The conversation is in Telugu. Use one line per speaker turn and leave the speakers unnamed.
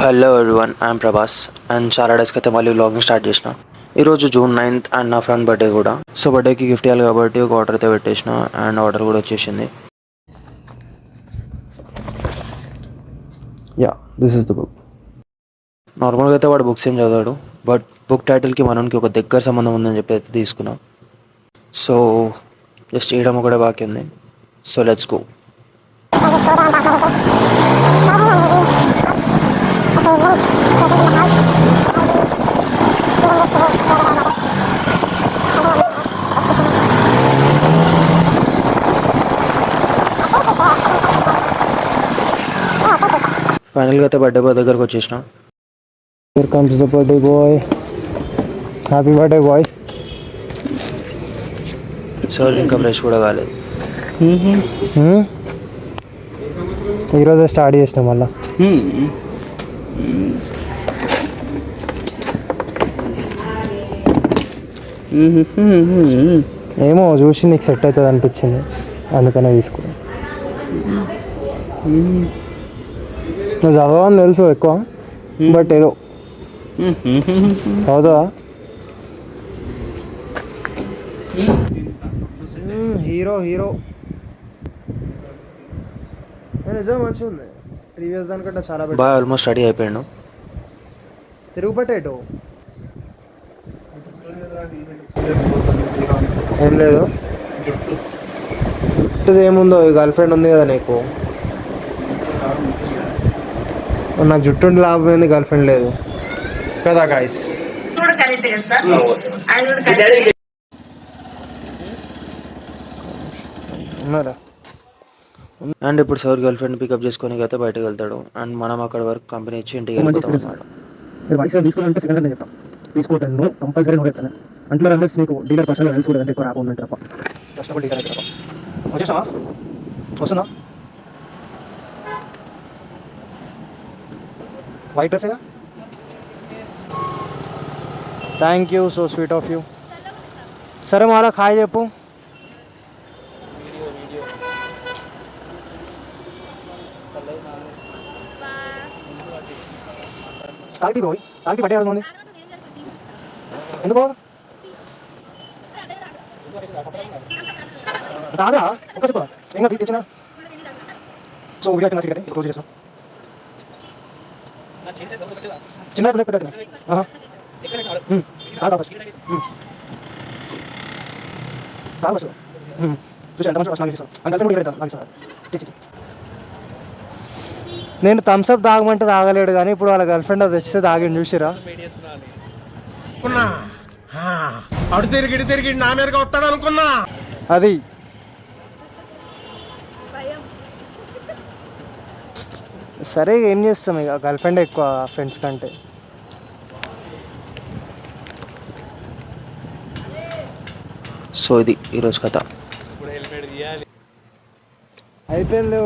Hello everyone, I'm Prabhas and చాలా డేస్కి అయితే మళ్ళీ వ్లాగింగ్ స్టార్ట్ చేసిన. ఈరోజు June 9th అండ్ నా ఫ్రెండ్ బర్త్డే కూడా. సో బర్త్డేకి గిఫ్ట్ ఇవ్వాలి కాబట్టి ఒక ఆర్డర్ అయితే పెట్టేసిన అండ్ ఆర్డర్ కూడా వచ్చేసింది. This is the book. నార్మల్గా అయితే వాడు బుక్స్ ఏం చదివాడు, బట్ బుక్ టైటిల్కి మనకి ఒక దగ్గర సంబంధం ఉందని చెప్పి అయితే తీసుకున్నాం. సో జస్ట్ చేయడం ఒకటే బాకీ ఉంది. So let's go. ఫైనల్గా అయితే బర్త్డే బాయ్ దగ్గరకు వచ్చేసిన. Here comes the birthday boy. Happy birthday boy. Sir ఇంకా బ్రష్ కూడా కాలేదు. ఈరోజే స్టార్ట్ చేసిన మళ్ళా. ఏమో చూసి నీకు సెట్ అవుతుంది అనిపించింది, అందుకనే తీసుకున్నా. నువ్వు చదవని తెలుసు ఎక్కువ, బట్ ఏదో చదువుతా. హీరో హీరో నిజం మంచిగా ఉంది. ప్రీవియస్ దానికంటే చాలా బాగా ఆల్మోస్ట్ రెడీ అయిపోయాడు. తిరుగుబట్టేటో ఏం లేదు. జుట్టుది ఏముందో, గర్ల్ ఫ్రెండ్ ఉంది కదా నీకు. నాకు జుట్టు ఉండి లాభం ఏంది, గర్ల్ ఫ్రెండ్ లేదు కదా గాయస్. ఉన్నారా? అండ్ ఇప్పుడు సార్ గర్ల్ ఫ్రెండ్ పికప్ చేసుకొని అయితే బయటకు వెళ్తాడు అండ్ మనం అక్కడ వరకు కంపెనీ ఇచ్చి ఇంటికి వెళ్ళిపోతాం అన్నమాట.
తీసుకోవద్దు కంపల్సరీ నువ్వు చెప్తాను అంట్లో రన్లెస్ నీకు డీలర్ పర్సనల్ తెలుసు కూడా ఎక్కువ రాకుండా ఉంటుంది తప్ప. కష్టపడి డీలర్ అయితే తప్ప. వచ్చేసావా? వస్తున్నా. వైట్ డ్రెస్సేగా. Thank you, so sweet of you. సరే మాలా హాయ్ చెప్పు. తాగి పోయి తాగి పట్టే ఉంది ఎందుకో కాదా ఒక చెప్ప ఏం తెచ్చిన. సో వీడియో అయితే నచ్చింది, క్లోజ్ చేసాం. చిన్న పెద్ద తాగొచ్చు చూసి ఎంత మంచి చేస్తాం. నేను థమ్స్అప్ తాగమంటే తాగలేడు, కానీ ఇప్పుడు వాళ్ళ గర్ల్ ఫ్రెండ్ అది తెచ్చితే తాగిండు చూసిరా.
అడు తిరిగి తిరిగి నా మీదగా వస్తాడు అనుకున్నా.
అది సరే ఏం చేస్తాం, ఇక గర్ల్ ఫ్రెండ్ ఎక్కువ ఫ్రెండ్స్ కంటే.
సో ఇది ఈరోజు కథ.
అయిపోయింది.